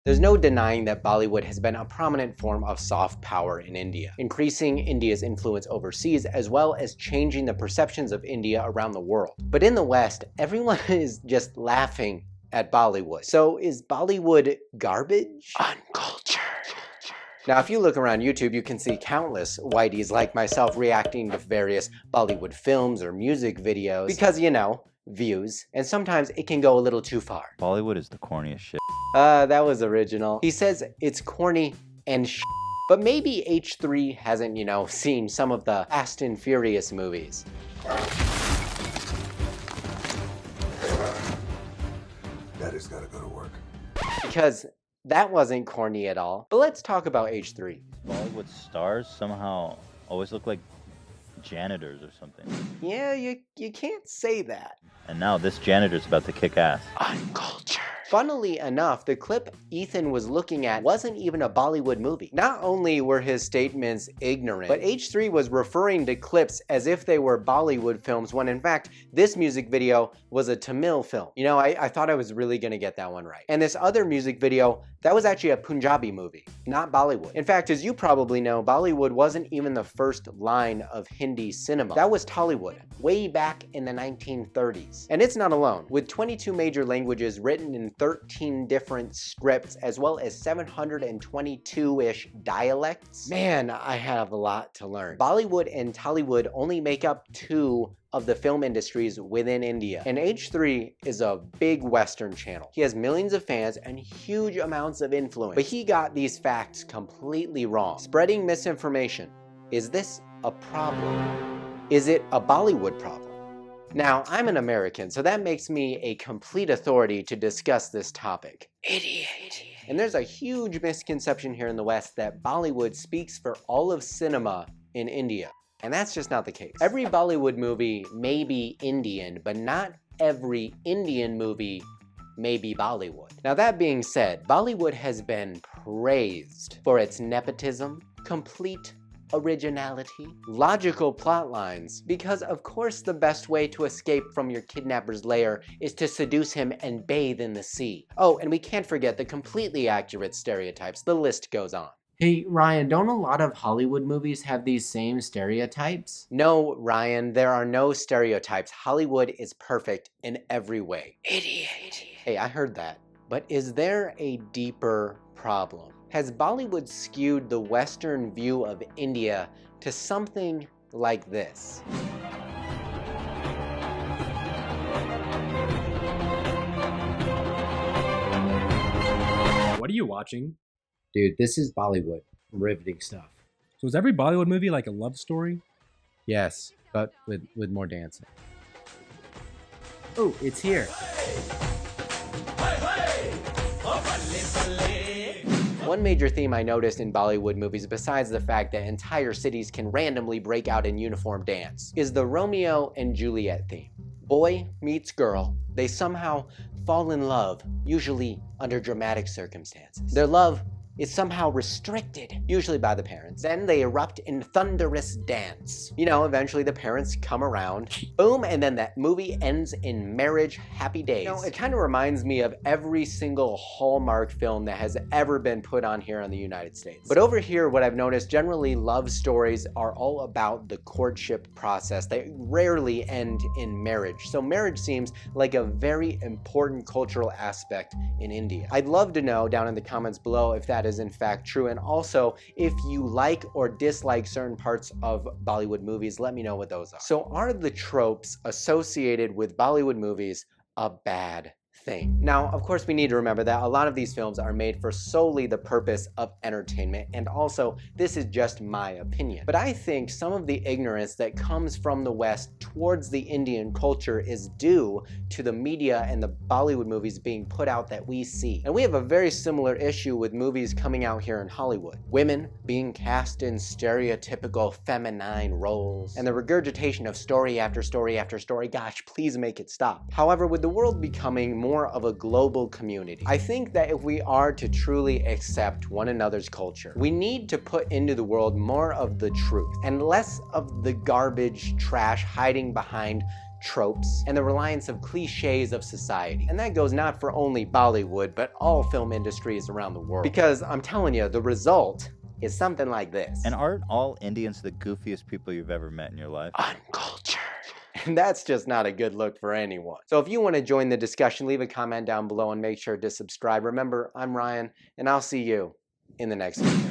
There's no denying that Bollywood has been a prominent form of soft power in India, increasing India's influence overseas as well as changing the perceptions of India around the world. But in the West, everyone is just laughing at Bollywood. So is Bollywood garbage? Uncultured. Now, if you look around YouTube, you can see countless whiteys like myself reacting to various Bollywood films or music videos because, you know, views, and sometimes it can go a little too far. Bollywood is the corniest shit. That was original. He says it's corny and but maybe H3 hasn't, you know, seen some of the Fast and Furious movies. Daddy's gotta go to work. Because that wasn't corny at all. But let's talk about H3. Bollywood stars somehow always look like janitors or something. Yeah, you can't say that. And now this janitor's about to kick ass. Uncultured. Funnily enough, the clip Ethan was looking at wasn't even a Bollywood movie. Not only were his statements ignorant, but H3 was referring to clips as if they were Bollywood films when in fact, this music video was a Tamil film. You know, I thought I was really gonna get that one right. And this other music video, that was actually a Punjabi movie, not Bollywood. In fact, as you probably know, Bollywood wasn't even the first line of Hindi cinema. That was Tollywood, way back in the 1930s. And it's not alone. With 22 major languages written in 13 different scripts, as well as 722-ish dialects. Man, I have a lot to learn. Bollywood and Tollywood only make up 2 of the film industries within India. And H3 is a big Western channel. He has millions of fans and huge amounts of influence. But he got these facts completely wrong. Spreading misinformation. Is this a problem? Is it a Bollywood problem? Now, I'm an American, so that makes me a complete authority to discuss this topic. Idiot. And there's a huge misconception here in the West that Bollywood speaks for all of cinema in India. And that's just not the case. Every Bollywood movie may be Indian, but not every Indian movie may be Bollywood. Now that being said, Bollywood has been praised for its nepotism, complete originality, logical plot lines, because of course the best way to escape from your kidnapper's lair is to seduce him and bathe in the sea. Oh, and we can't forget the completely accurate stereotypes. The list goes on. Hey, Ryan, don't a lot of Hollywood movies have these same stereotypes? No, Ryan, there are no stereotypes. Hollywood is perfect in every way. Idiot. Hey, I heard that. But is there a deeper problem? Has Bollywood skewed the Western view of India to something like this? What are you watching? Dude, this is Bollywood. Riveting stuff. So is every Bollywood movie like a love story? Yes, but with more dancing. Oh, it's here. One major theme I noticed in Bollywood movies, besides the fact that entire cities can randomly break out in uniform dance, is the Romeo and Juliet theme. Boy meets girl, they somehow fall in love, usually under dramatic circumstances. Their love is somehow restricted, usually by the parents. Then they erupt in thunderous dance. You know, eventually the parents come around, boom, and then that movie ends in marriage, happy days. You know, it kind of reminds me of every single Hallmark film that has ever been put on here in the United States. But over here, what I've noticed, generally love stories are all about the courtship process. They rarely end in marriage. So marriage seems like a very important cultural aspect in India. I'd love to know down in the comments below if that is in fact true, and also if you like or dislike certain parts of Bollywood movies, let me know what those are. So are the tropes associated with Bollywood movies a bad thing? Now, of course, we need to remember that a lot of these films are made for solely the purpose of entertainment, and also, this is just my opinion. But I think some of the ignorance that comes from the West towards the Indian culture is due to the media and the Bollywood movies being put out that we see. And we have a very similar issue with movies coming out here in Hollywood. Women being cast in stereotypical feminine roles, and the regurgitation of story after story after story. Gosh, please make it stop. However, with the world becoming more of a global community, I think that if we are to truly accept one another's culture, we need to put into the world more of the truth and less of the garbage trash hiding behind tropes, and the reliance of cliches of society. And that goes not for only Bollywood, but all film industries around the world. Because I'm telling you, the result is something like this. And aren't all Indians the goofiest people you've ever met in your life? Uncultured. And that's just not a good look for anyone. So if you want to join the discussion, leave a comment down below and make sure to subscribe. Remember, I'm Ryan, and I'll see you in the next video.